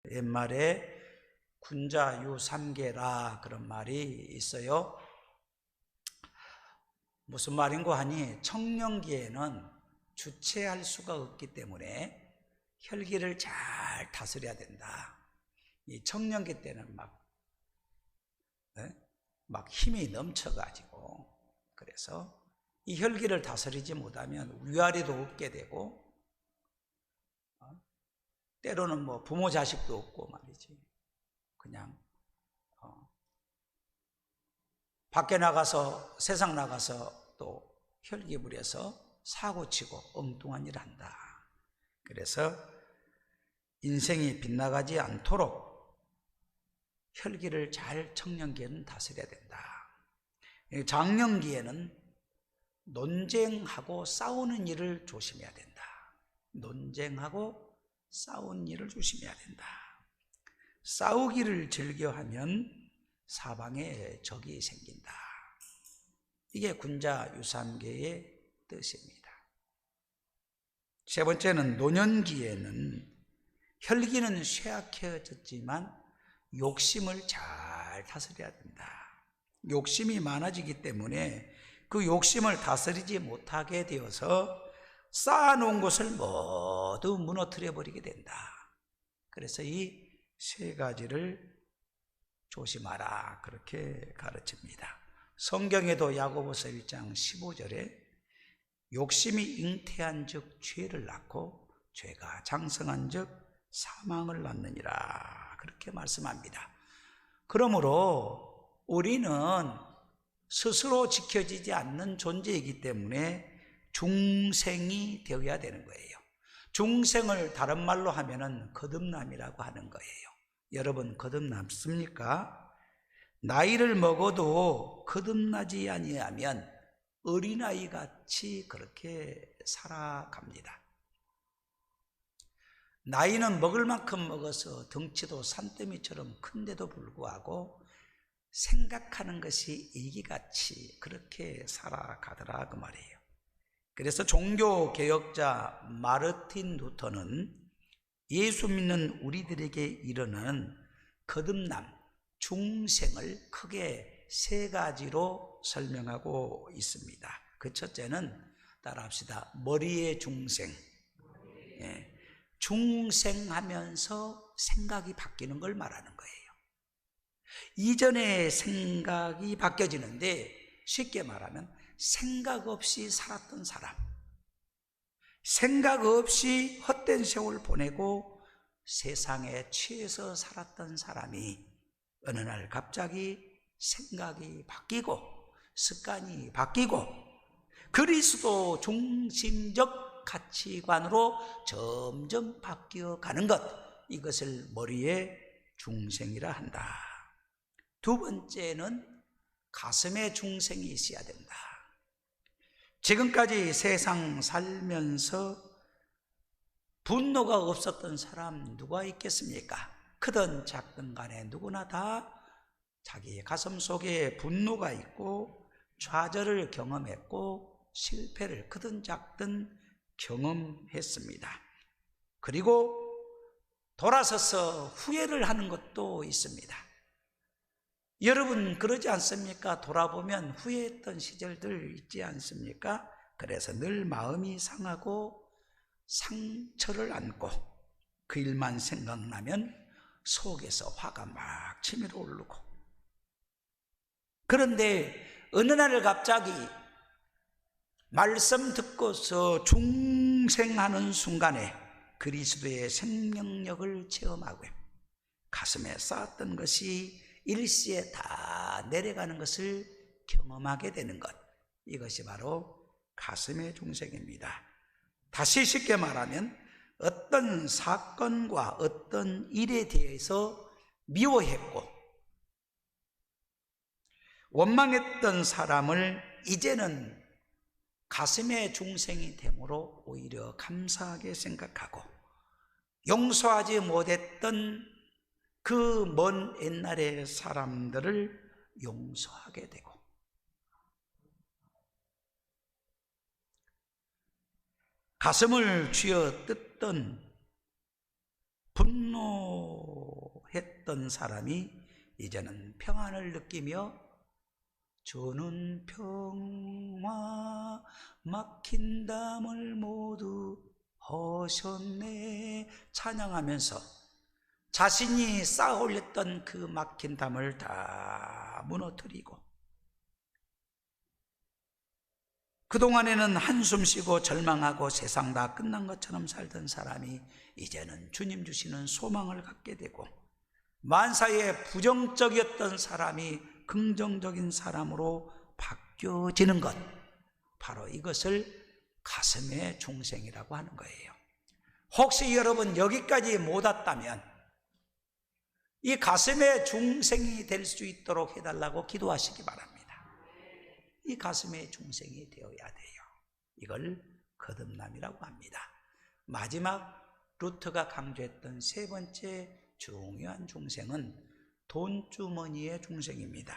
옛말에 군자유삼계라 그런 말이 있어요. 무슨 말인고 하니 청년기에는 주체할 수가 없기 때문에 혈기를 잘 다스려야 된다. 이 청년기 때는 막 힘이 넘쳐가지고, 그래서 이 혈기를 다스리지 못하면 위아래도 없게 되고, 때로는 뭐 부모 자식도 없고 말이지. 그냥 밖에 나가서, 세상 나가서 또 혈기 부려서 사고치고 엉뚱한 일을 한다. 그래서 인생이 빗나가지 않도록 혈기를 잘 청년기에는 다스려야 된다. 장년기에는 논쟁하고 싸우는 일을 조심해야 된다. 논쟁하고 싸우는 일을 조심해야 된다. 싸우기를 즐겨하면 사방에 적이 생긴다. 이게 군자유삼계의 뜻입니다. 세 번째는 노년기에는 혈기는 쇠약해졌지만 욕심을 잘 다스려야 된다. 욕심이 많아지기 때문에 그 욕심을 다스리지 못하게 되어서 쌓아놓은 것을 모두 무너뜨려 버리게 된다. 그래서 이 세 가지를 조심하라, 그렇게 가르칩니다. 성경에도 야고보서 1장 15절에 욕심이 잉태한 즉 죄를 낳고 죄가 장성한 즉 사망을 낳느니라, 그렇게 말씀합니다. 그러므로 우리는 스스로 지켜지지 않는 존재이기 때문에 중생이 되어야 되는 거예요. 중생을 다른 말로 하면은 거듭남이라고 하는 거예요. 여러분 거듭남습니까? 나이를 먹어도 거듭나지 아니하면 어린아이 같이 그렇게 살아갑니다. 나이는 먹을 만큼 먹어서 덩치도 산더미처럼 큰데도 불구하고 생각하는 것이 애기같이 그렇게 살아가더라, 그 말이에요. 그래서 종교개혁자 마르틴 루터는 예수 믿는 우리들에게 이르는 거듭남, 중생을 크게 세 가지로 설명하고 있습니다. 그 첫째는 따라합시다. 머리의 중생. 중생하면서 생각이 바뀌는 걸 말하는 거예요. 이전에 생각이 바뀌어지는데, 쉽게 말하면 생각 없이 살았던 사람, 생각 없이 헛된 세월 보내고 세상에 취해서 살았던 사람이 어느 날 갑자기 생각이 바뀌고 습관이 바뀌고 그리스도 중심적 가치관으로 점점 바뀌어 가는 것, 이것을 머리의 중생이라 한다. 두 번째는 가슴에 중생이 있어야 된다. 지금까지 세상 살면서 분노가 없었던 사람 누가 있겠습니까? 크든 작든 간에 누구나 다 자기 가슴 속에 분노가 있고 좌절을 경험했고 실패를 크든 작든 경험했습니다. 그리고 돌아서서 후회를 하는 것도 있습니다. 여러분 그러지 않습니까? 돌아보면 후회했던 시절들 있지 않습니까? 그래서 늘 마음이 상하고 상처를 안고 그 일만 생각나면 속에서 화가 막 치밀어 오르고, 그런데 어느 날 갑자기 말씀 듣고서 중생하는 순간에 그리스도의 생명력을 체험하고 가슴에 쌓았던 것이 일시에 다 내려가는 것을 경험하게 되는 것, 이것이 바로 가슴의 중생입니다. 다시 쉽게 말하면 어떤 사건과 어떤 일에 대해서 미워했고 원망했던 사람을 이제는 가슴의 중생이 됨으로 오히려 감사하게 생각하고, 용서하지 못했던 그 먼 옛날의 사람들을 용서하게 되고, 가슴을 쥐어 뜯던 분노 했던 사람이 이제는 평안을 느끼며 주는 평화 막힌 담을 모두 허셨네 찬양하면서 자신이 쌓아 올렸던 그 막힌 담을 다 무너뜨리고 그동안에는 한숨 쉬고 절망하고 세상 다 끝난 것처럼 살던 사람이 이제는 주님 주시는 소망을 갖게 되고 만사에 부정적이었던 사람이 긍정적인 사람으로 바뀌어지는 것, 바로 이것을 가슴의 중생이라고 하는 거예요. 혹시 여러분 여기까지 못 왔다면 이 가슴의 중생이 될 수 있도록 해달라고 기도하시기 바랍니다. 이 가슴의 중생이 되어야 돼요. 이걸 거듭남이라고 합니다. 마지막 루터가 강조했던 세 번째 중요한 중생은 돈주머니의 중생입니다.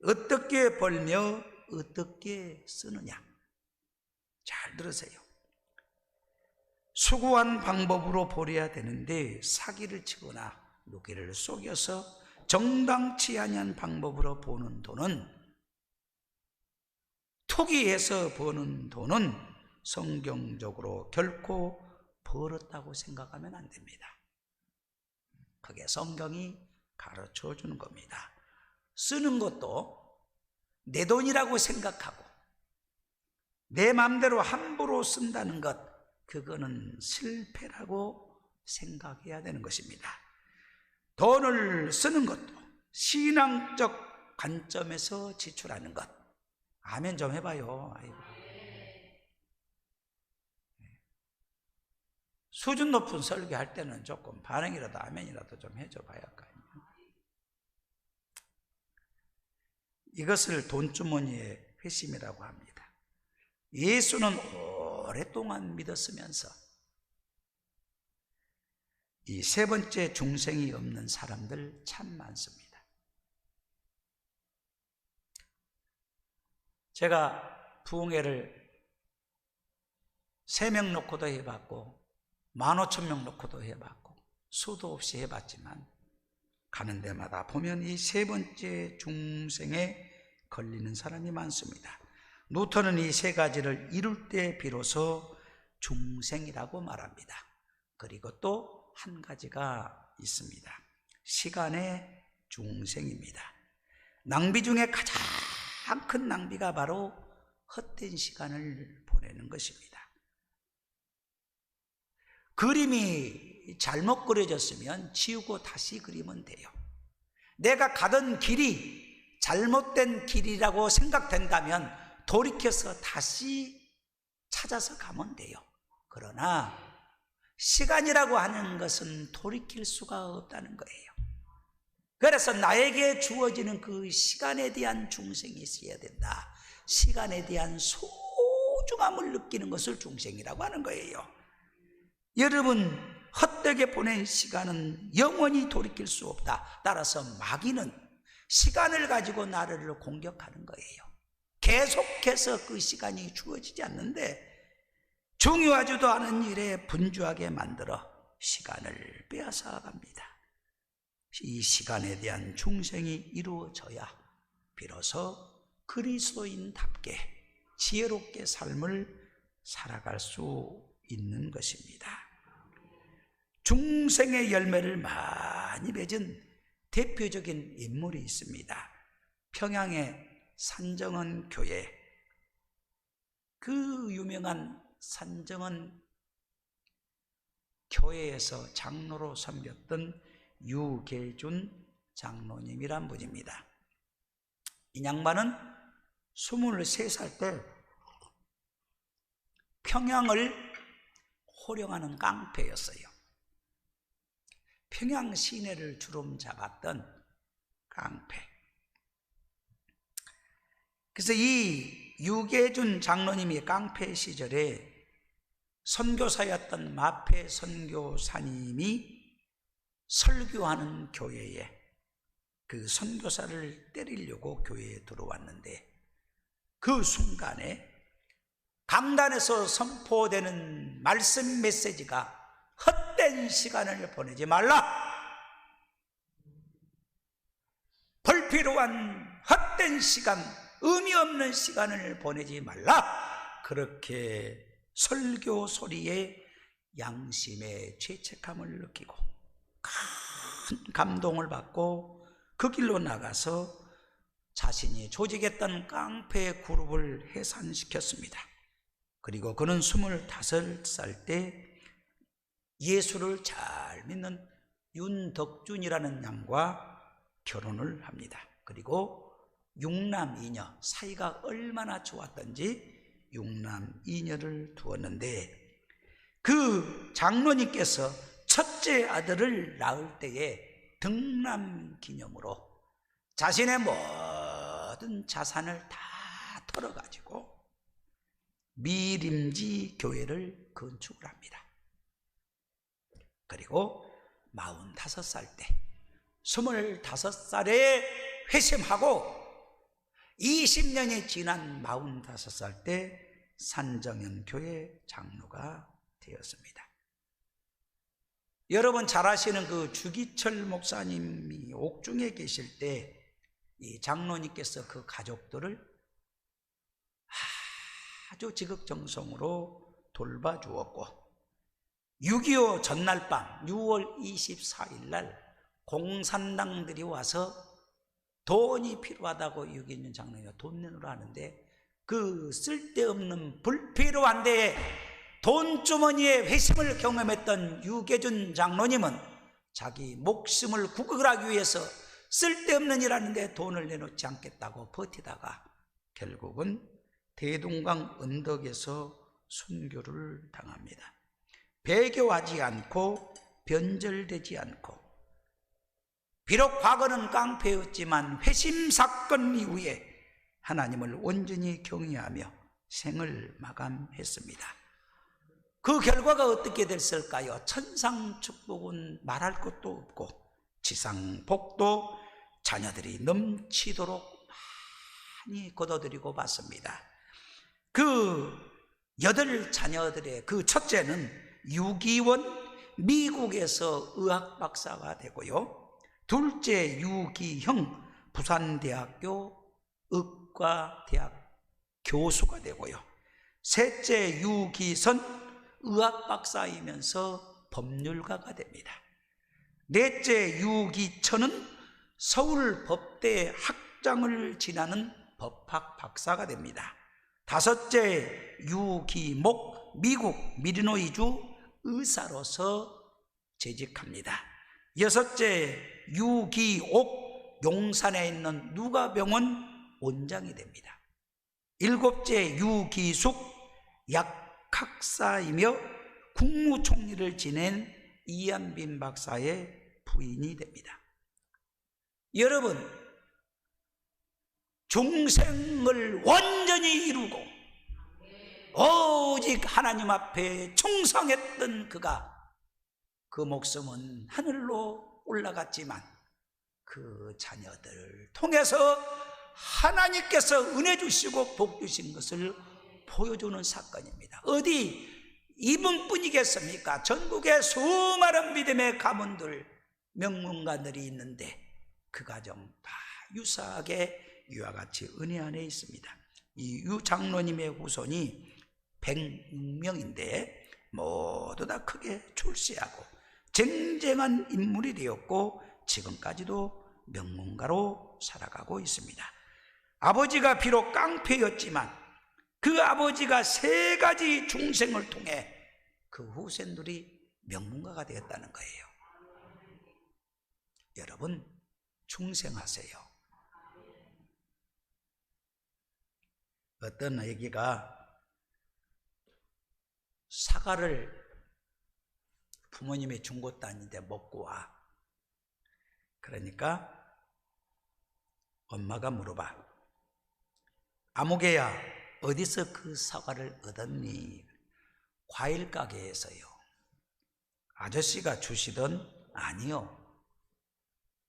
어떻게 벌며 어떻게 쓰느냐. 잘 들으세요. 수고한 방법으로 벌어야 되는데 사기를 치거나 누구를 속여서 정당치 아니한 방법으로 버는 돈은, 투기해서 버는 돈은 성경적으로 결코 벌었다고 생각하면 안 됩니다. 그게 성경이 가르쳐 주는 겁니다. 쓰는 것도 내 돈이라고 생각하고 내 마음대로 함부로 쓴다는 것, 그거는 실패라고 생각해야 되는 것입니다. 돈을 쓰는 것도 신앙적 관점에서 지출하는 것. 아멘 좀 해봐요. 아이고. 수준 높은 설교할 때는 조금 반응이라도 아멘이라도 좀 해줘 봐야 할까요? 이것을 돈주머니의 회심이라고 합니다. 예수는 오랫동안 믿었으면서 이 세 번째 중생이 없는 사람들 참 많습니다. 제가 부흥회를 3명 놓고도 해봤고 15,000명 놓고도 해봤고 수도 없이 해봤지만 가는 데마다 보면 이 세 번째 중생에 걸리는 사람이 많습니다. 루터는 이 세 가지를 이룰 때 비로소 중생이라고 말합니다. 그리고 또 한 가지가 있습니다. 시간의 중생입니다. 낭비 중에 가장 큰 낭비가 바로 헛된 시간을 보내는 것입니다. 그림이 잘못 그려졌으면 지우고 다시 그리면 돼요. 내가 가던 길이 잘못된 길이라고 생각된다면 돌이켜서 다시 찾아서 가면 돼요. 그러나 시간이라고 하는 것은 돌이킬 수가 없다는 거예요. 그래서 나에게 주어지는 그 시간에 대한 중생이 있어야 된다. 시간에 대한 소중함을 느끼는 것을 중생이라고 하는 거예요. 여러분, 헛되게 보낸 시간은 영원히 돌이킬 수 없다. 따라서 마귀는 시간을 가지고 나를 공격하는 거예요. 계속해서 그 시간이 주어지지 않는데 중요하지도 않은 일에 분주하게 만들어 시간을 빼앗아 갑니다. 이 시간에 대한 중생이 이루어져야 비로소 그리스도인답게 지혜롭게 삶을 살아갈 수 있는 것입니다. 중생의 열매를 많이 맺은 대표적인 인물이 있습니다. 평양의 산정원 교회, 그 유명한 산정원 교회에서 장로로 섬겼던 유계준 장로님이란 분입니다. 이 양반은 23살 때 평양을 호령하는 깡패였어요. 평양 시내를 주름 잡았던 깡패. 그래서 이 유계준 장로님이 깡패 시절에 선교사였던 마페 선교사님이 설교하는 교회에 그 선교사를 때리려고 교회에 들어왔는데 그 순간에 강단에서 선포되는 말씀 메시지가 헛된 시간을 보내지 말라, 불필요한 헛된 시간, 의미 없는 시간을 보내지 말라. 그렇게 설교 소리에 양심의 죄책감을 느끼고 큰 감동을 받고 그 길로 나가서 자신이 조직했던 깡패 그룹을 해산시켰습니다. 그리고 그는 25살 때 예수를 잘 믿는 윤덕준이라는 양과 결혼을 합니다. 그리고 육남이녀, 사이가 얼마나 좋았던지 육남이녀를 두었는데, 그 장로님께서 첫째 아들을 낳을 때에 등남기념으로 자신의 모든 자산을 다 털어가지고 미림지 교회를 건축을 합니다. 그리고 45살 때 25살에 회심하고 20년이 지난 45살 때 산정현 교회 장로가 되었습니다. 여러분 잘 아시는 그 주기철 목사님이 옥중에 계실 때 이 장로님께서 그 가족들을 아주 지극정성으로 돌봐주었고, 6.25 전날 밤 6월 24일 날 공산당들이 와서 돈이 필요하다고 6.26 장로님이 돈 내놓으라 하는데, 그 쓸데없는 불필요한 데에 돈주머니에 회심을 경험했던 유계준 장로님은 자기 목숨을 구걸하기 위해서 쓸데없는 일 하는데 돈을 내놓지 않겠다고 버티다가 결국은 대동강 언덕에서 순교를 당합니다. 배교하지 않고 변절되지 않고, 비록 과거는 깡패였지만 회심 사건 이후에 하나님을 온전히 경외하며 생을 마감했습니다. 그 결과가 어떻게 됐을까요? 천상 축복은 말할 것도 없고 지상 복도 자녀들이 넘치도록 많이 거둬들이고 받습니다. 그 8자녀들의 그 첫째는 유기원, 미국에서 의학 박사가 되고요, 둘째 유기형, 부산대학교 의과대학 교수가 되고요, 셋째 유기선, 의학 박사이면서 법률가가 됩니다. 넷째 유기천은 서울법대 학장을 지나는 법학 박사가 됩니다. 다섯째 유기목, 미국 밀리노이주 의사로서 재직합니다. 여섯째 유기옥, 용산에 있는 누가병원 원장이 됩니다. 일곱째 유기숙, 약학사이며 국무총리를 지낸 이한빈 박사의 부인이 됩니다. 여러분, 중생을 완전히 이루고 오직 하나님 앞에 충성했던 그가, 그 목숨은 하늘로 올라갔지만 그 자녀들을 통해서 하나님께서 은혜 주시고 복 주신 것을 보여주는 사건입니다. 어디 이분뿐이겠습니까? 전국에 수많은 믿음의 가문들, 명문가들이 있는데 그 가정 다 유사하게 이와 같이 은혜 안에 있습니다. 이 유 장로님의 후손이 100명인데 모두 다 크게 출세하고 쟁쟁한 인물이 되었고 지금까지도 명문가로 살아가고 있습니다. 아버지가 비록 깡패였지만 그 아버지가 3가지 중생을 통해 그 후손들이 명문가가 되었다는 거예요. 여러분, 충성하세요. 어떤 아기가 사과를 부모님이 준 것도 아닌데 먹고 와. 그러니까 엄마가 물어봐. 아무개야, 어디서 그 사과를 얻었니? 과일 가게에서요. 아저씨가 주시던? 아니요.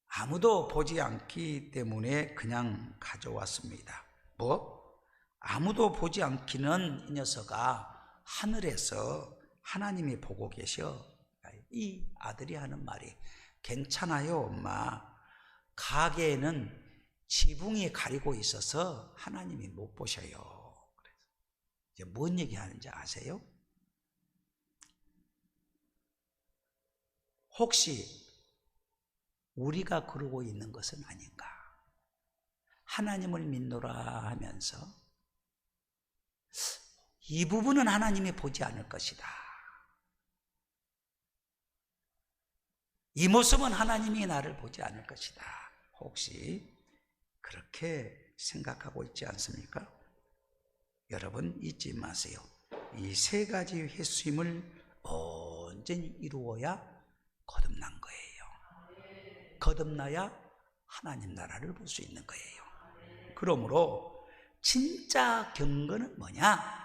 아무도 보지 않기 때문에 그냥 가져왔습니다. 뭐? 아무도 보지 않기는 이 녀석아 하늘에서 하나님이 보고 계셔. 이 아들이 하는 말이, 괜찮아요 엄마. 가게에는 지붕이 가리고 있어서 하나님이 못 보셔요. 그래서 이제 뭔 얘기하는지 아세요? 혹시 우리가 그러고 있는 것은 아닌가? 하나님을 믿노라 하면서 이 부분은 하나님이 보지 않을 것이다, 이 모습은 하나님이 나를 보지 않을 것이다, 혹시 그렇게 생각하고 있지 않습니까? 여러분 잊지 마세요. 이 세 가지 회수임을 온전히 이루어야 거듭난 거예요. 거듭나야 하나님 나라를 볼 수 있는 거예요. 그러므로 진짜 경건은 뭐냐?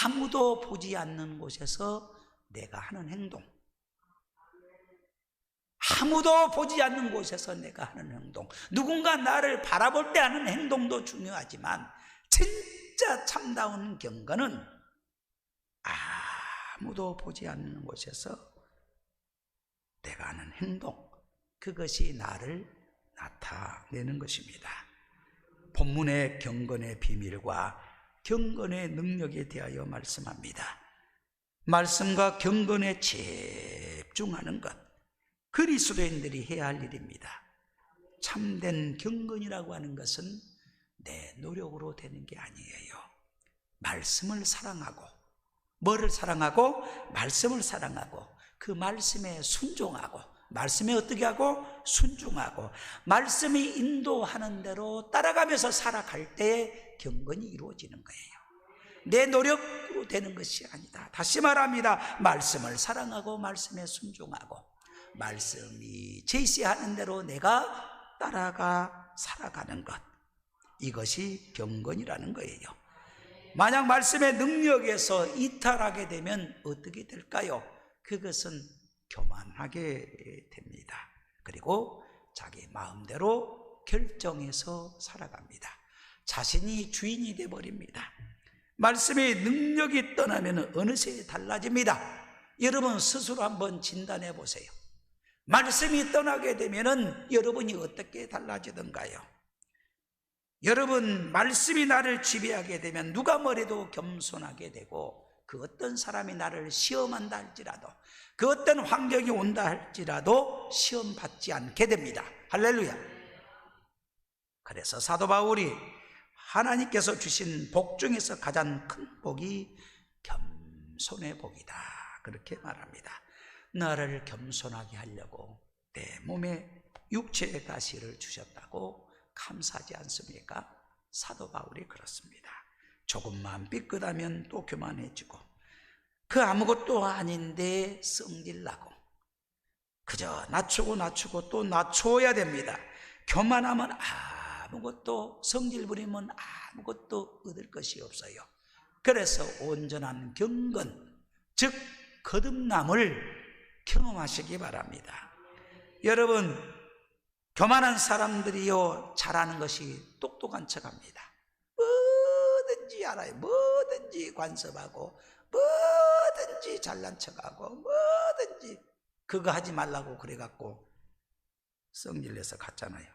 아무도 보지 않는 곳에서 내가 하는 행동, 아무도 보지 않는 곳에서 내가 하는 행동, 누군가 나를 바라볼 때 하는 행동도 중요하지만 진짜 참다운 경건은 아무도 보지 않는 곳에서 내가 하는 행동, 그것이 나를 나타내는 것입니다. 본문의 경건의 비밀과 경건의 능력에 대하여 말씀합니다. 말씀과 경건에 집중하는 것, 그리스도인들이 해야 할 일입니다. 참된 경건이라고 하는 것은 내 노력으로 되는 게 아니에요. 말씀을 사랑하고, 뭐를 사랑하고? 말씀을 사랑하고, 그 말씀에 순종하고, 말씀에 어떻게 하고? 순종하고, 말씀이 인도하는 대로 따라가면서 살아갈 때 경건이 이루어지는 거예요. 내 노력으로 되는 것이 아니다. 다시 말합니다. 말씀을 사랑하고 말씀에 순종하고, 말씀이 제시하는 대로 내가 따라가 살아가는 것, 이것이 경건이라는 거예요. 만약 말씀의 능력에서 이탈하게 되면 어떻게 될까요? 그것은 교만하게 됩니다. 그리고 자기 마음대로 결정해서 살아갑니다. 자신이 주인이 되어버립니다. 말씀의 능력이 떠나면 어느새 달라집니다. 여러분 스스로 한번 진단해 보세요. 말씀이 떠나게 되면 여러분이 어떻게 달라지던가요? 여러분, 말씀이 나를 지배하게 되면 누가 뭐래도 겸손하게 되고, 그 어떤 사람이 나를 시험한다 할지라도, 그 어떤 환경이 온다 할지라도 시험 받지 않게 됩니다. 할렐루야. 그래서 사도 바울이 하나님께서 주신 복 중에서 가장 큰 복이 겸손의 복이다, 그렇게 말합니다. 나를 겸손하게 하려고 내 몸에 육체의 가시를 주셨다고 감사하지 않습니까? 사도 바울이 그렇습니다. 조금만 삐끗하면 또 교만해지고, 그 아무것도 아닌데 성질나고, 그저 낮추고 또 낮춰야 됩니다. 교만하면 아무것도, 성질 부리면 아무것도 얻을 것이 없어요. 그래서 온전한 경건, 즉 거듭남을 경험하시기 바랍니다. 여러분, 교만한 사람들이요, 잘하는 것이 똑똑한 척합니다. 뭐든지 알아요. 뭐든지 관섭하고, 뭐든지 잘난 척하고, 뭐든지 그거 하지 말라고 그래갖고 성질내서 갔잖아요.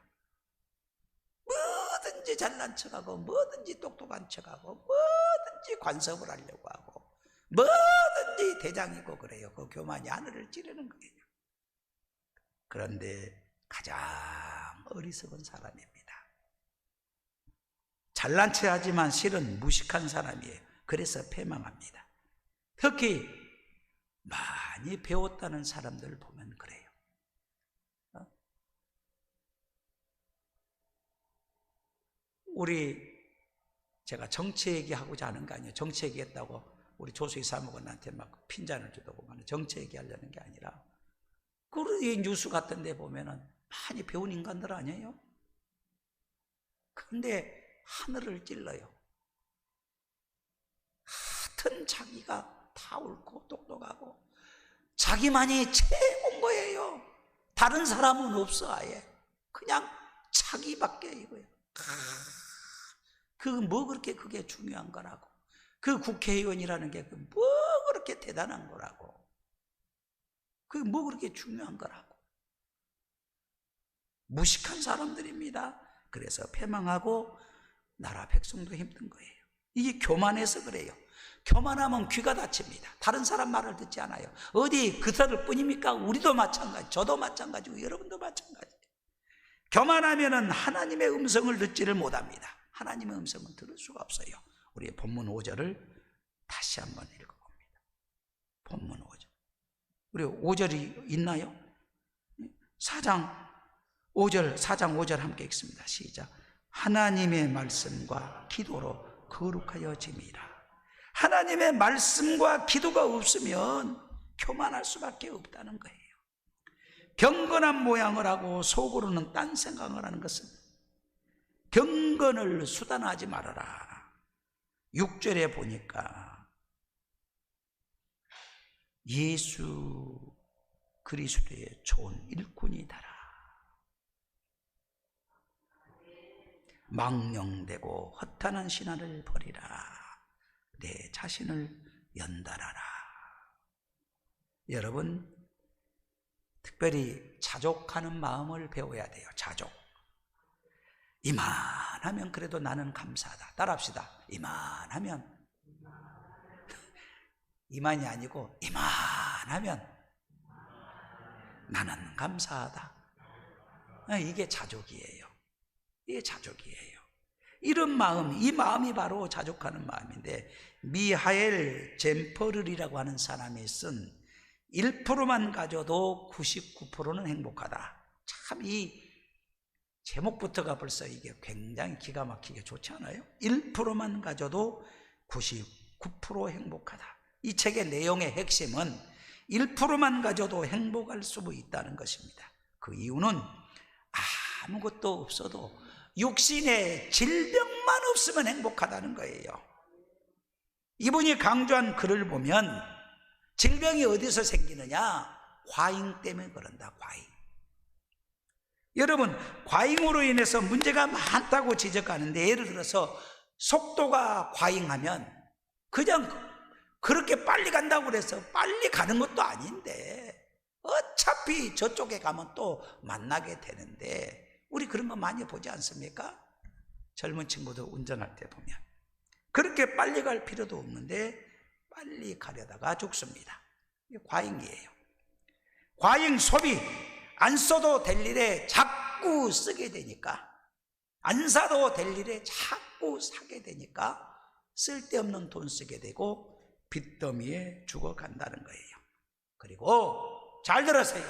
뭐든지 잘난 척하고, 뭐든지 똑똑한 척하고, 뭐든지 관섭을 하려고 하고, 뭐든지 대장이고 그래요. 그 교만이 하늘을 찌르는 거예요. 그런데 가장 어리석은 사람입니다. 잘난 체 하지만 실은 무식한 사람이에요. 그래서 패망합니다. 특히 많이 배웠다는 사람들을 보면 그래요. 제가 정치 얘기하고자 하는 거 아니에요. 정치 얘기했다고 우리 조수희 사무관한테 막 핀잔을 주다고 정치 얘기하려는 게 아니라, 그 뉴스 같은 데 보면은 많이 배운 인간들 아니에요? 그런데 하늘을 찔러요. 하여튼 자기가 다 옳고 똑똑하고 자기만이 최고인 거예요. 다른 사람은 없어. 아예 그냥 자기밖에 이거예요. 뭐 그렇게 그게 중요한 거라고. 그 국회의원이라는 게 뭐 그렇게 대단한 거라고. 뭐 그렇게 중요한 거라고. 무식한 사람들입니다. 그래서 패망하고 나라 백성도 힘든 거예요. 이게 교만해서 그래요. 교만하면 귀가 닫힙니다. 다른 사람 말을 듣지 않아요. 어디 그들을 뿐입니까? 우리도 마찬가지, 저도 마찬가지고 여러분도 마찬가지. 교만하면은 하나님의 음성을 듣지를 못합니다. 하나님의 음성은 들을 수가 없어요. 우리 본문 5절을 다시 한번 읽어봅니다. 본문 5절. 우리 5절이 있나요? 4장 5절 함께 읽습니다. 시작. 하나님의 말씀과 기도로 거룩하여짐이라. 하나님의 말씀과 기도가 없으면 교만할 수밖에 없다는 거예요. 경건한 모양을 하고 속으로는 딴 생각을 하는 것은 경건을 수단화하지 말아라. 6절에 보니까 예수 그리스도의 좋은 일꾼이다라. 망령되고 허탄한 신화를 버리라. 내 자신을 연달아라. 여러분, 특별히 자족하는 마음을 배워야 돼요. 자족. 이만하면 그래도 나는 감사하다. 따라합시다. 이만하면. 이만이 아니고 이만하면 나는 감사하다. 이게 자족이에요. 이게 자족이에요. 이런 마음, 이 마음이 바로 자족하는 마음인데, 미하엘 젠퍼를이라고 하는 사람이 쓴 1%만 가져도 99%는 행복하다. 참 이 제목부터가 벌써 이게 굉장히 기가 막히게 좋지 않아요? 1%만 가져도 99% 행복하다. 이 책의 내용의 핵심은 1%만 가져도 행복할 수 있다는 것입니다. 그 이유는 아무것도 없어도 육신의 질병만 없으면 행복하다는 거예요. 이분이 강조한 글을 보면 질병이 어디서 생기느냐? 과잉 때문에 그런다. 과잉. 여러분, 과잉으로 인해서 문제가 많다고 지적하는데, 예를 들어서 속도가 과잉하면 그냥 그렇게 빨리 간다고 그래서 빨리 가는 것도 아닌데 어차피 저쪽에 가면 또 만나게 되는데, 우리 그런 거 많이 보지 않습니까? 젊은 친구들 운전할 때 보면 그렇게 빨리 갈 필요도 없는데 빨리 가려다가 죽습니다. 이게 과잉이에요. 과잉 소비. 안 써도 될 일에 자꾸 쓰게 되니까, 안 사도 될 일에 자꾸 사게 되니까 쓸데없는 돈 쓰게 되고 빚더미에 죽어간다는 거예요. 그리고 잘 들으세요.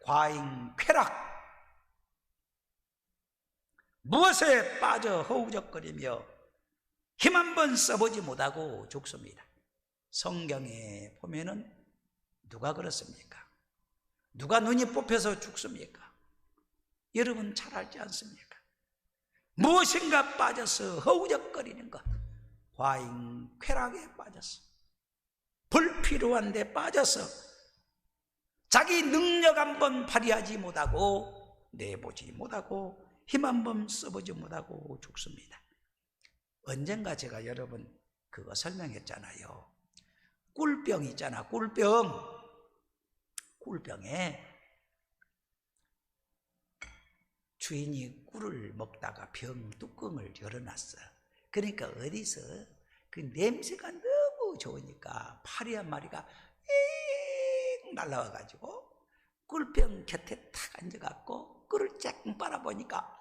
과잉 쾌락. 무엇에 빠져 허우적거리며 힘 한 번 써보지 못하고 죽습니다. 성경에 보면은 누가 그렇습니까? 누가 눈이 뽑혀서 죽습니까? 여러분 잘 알지 않습니까? 무엇인가 빠져서 허우적거리는 것, 과잉 쾌락에 빠져서, 불필요한 데 빠져서 자기 능력 한번 발휘하지 못하고 내보지 못하고 힘 한번 써보지 못하고 죽습니다. 언젠가 제가 여러분 그거 설명했잖아요. 꿀병 있잖아. 꿀병에 주인이 꿀을 먹다가 병 뚜껑을 열어놨어. 그러니까 어디서 그 냄새가 너무 좋으니까 파리 한 마리가 잉 날라와가지고 꿀병 곁에 탁 앉아갖고 꿀을 쬐끔 빨아보니까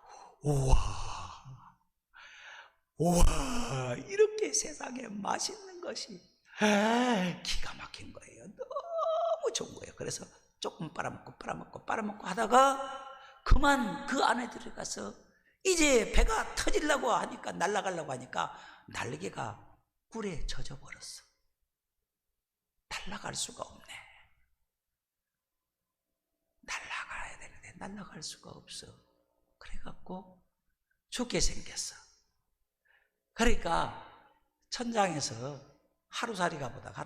우와, 이렇게 세상에 맛있는 것이 기가 막힌 거예요. 너무 좋은 거예요. 그래서 조금 빨아먹고 하다가 그만 그 안에 들어가서 이제 배가 터지려고 하니까, 날아가려고 하니까 날개가 꿀에 젖어버렸어. 날아갈 수가 없네. 날아가야 되는데 날아갈 수가 없어. 그래갖고 죽게 생겼어. 그러니까 천장에서 하루살이가 보다가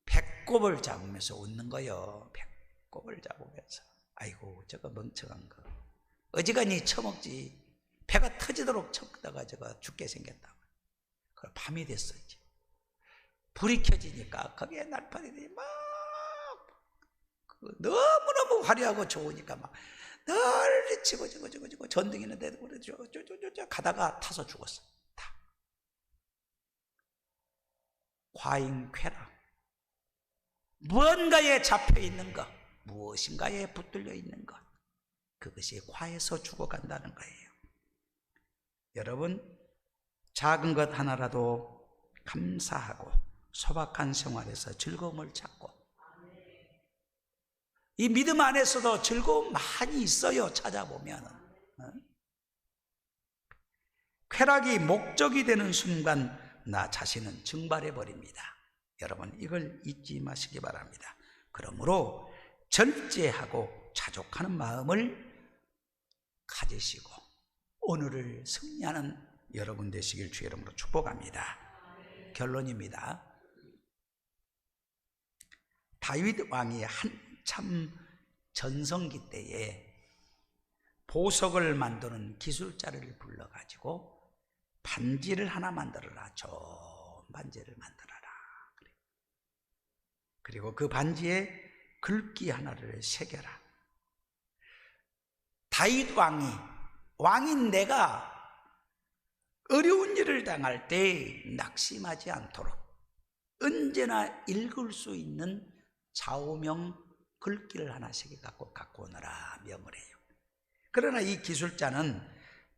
배꼽을 잡으면서 웃는 거요. 배꼽을 잡으면서 아이고 저거 멍청한 거 어지간히 처먹지, 배가 터지도록 처먹다가 저거 죽게 생겼다고. 그걸 밤이 됐었지. 불이 켜지니까 거기에 날파리들이 막 너무너무 너무 화려하고 좋으니까 막 널리 치고 전등이는 데도 가다가 타서 죽었어. 과잉쾌락, 무언가에 잡혀 있는 것, 무엇인가에 붙들려 있는 것, 그것이 과에서 죽어간다는 거예요. 여러분, 작은 것 하나라도 감사하고 소박한 생활에서 즐거움을 찾고, 이 믿음 안에서도 즐거움 많이 있어요. 찾아보면 쾌락이 목적이 되는 순간 나 자신은 증발해 버립니다. 여러분, 이걸 잊지 마시기 바랍니다. 그러므로 절제하고 자족하는 마음을 가지시고 오늘을 승리하는 여러분 되시길 주의 이름으로 축복합니다. 결론입니다. 다윗 왕이 한참 전성기 때에 보석을 만드는 기술자를 불러가지고 반지를 하나 만들어라. 좋은 반지를 만들어라. 그리고 그 반지에 글귀 하나를 새겨라. 다윗 왕인 내가 어려운 일을 당할 때 낙심하지 않도록 언제나 읽을 수 있는 좌우명 글귀를 하나 새겨 갖고 오너라 명을 해요. 그러나 이 기술자는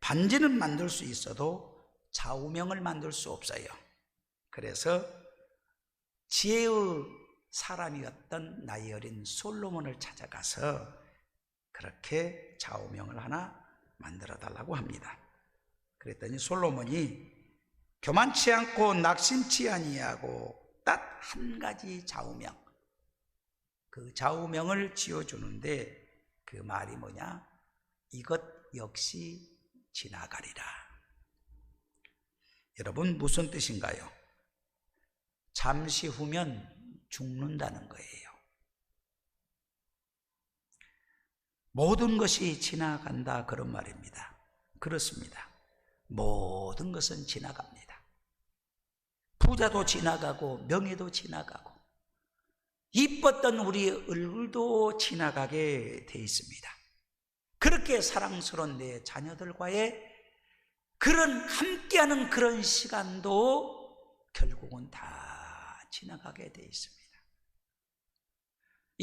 반지는 만들 수 있어도 좌우명을 만들 수 없어요. 그래서 지혜의 사람이었던 나이 어린 솔로몬을 찾아가서 그렇게 좌우명을 하나 만들어 달라고 합니다. 그랬더니 솔로몬이 교만치 않고 낙심치 아니하고 딱 한 가지 좌우명, 그 좌우명을 지어주는데 그 말이 뭐냐? 이것 역시 지나가리라. 여러분, 무슨 뜻인가요? 잠시 후면 죽는다는 거예요. 모든 것이 지나간다, 그런 말입니다. 그렇습니다. 모든 것은 지나갑니다. 부자도 지나가고 명예도 지나가고 이뻤던 우리 얼굴도 지나가게 돼 있습니다. 그렇게 사랑스러운 내 자녀들과의 그런 함께하는 그런 시간도 결국은 다 지나가게 돼 있습니다.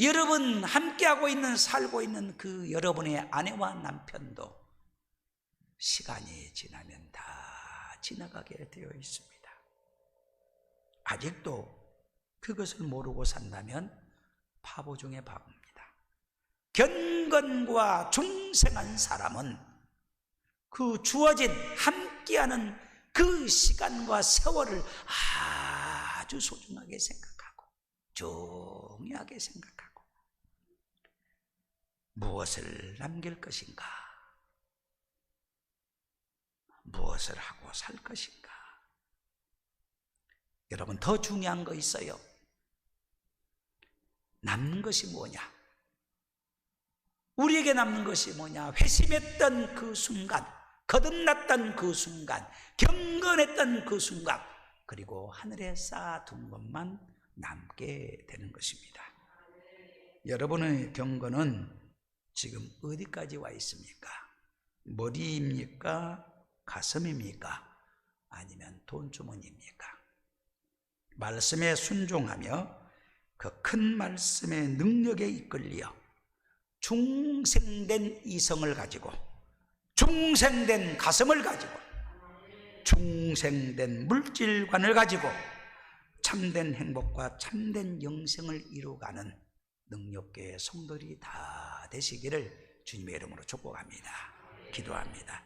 여러분 함께하고 있는, 살고 있는 그 여러분의 아내와 남편도 시간이 지나면 다 지나가게 되어 있습니다. 아직도 그것을 모르고 산다면 바보 중에 바보입니다. 경건과 중생한 사람은 그 주어진 함께하는 그 시간과 세월을 아주 소중하게 생각하고 중요하게 생각하고 무엇을 남길 것인가, 무엇을 하고 살 것인가. 여러분, 더 중요한 거 있어요. 남는 것이 뭐냐? 우리에게 남는 것이 뭐냐? 회심했던 그 순간, 거듭났던 그 순간, 경건했던 그 순간, 그리고 하늘에 쌓아둔 것만 남게 되는 것입니다. 여러분의 경건은 지금 어디까지 와 있습니까? 머리입니까? 가슴입니까? 아니면 돈주머니입니까? 말씀에 순종하며 그 큰 말씀의 능력에 이끌려 중생된 이성을 가지고, 중생된 가슴을 가지고, 중생된 물질관을 가지고 참된 행복과 참된 영생을 이루어가는 능력계의 성도들이 다 되시기를 주님의 이름으로 축복합니다. 기도합니다.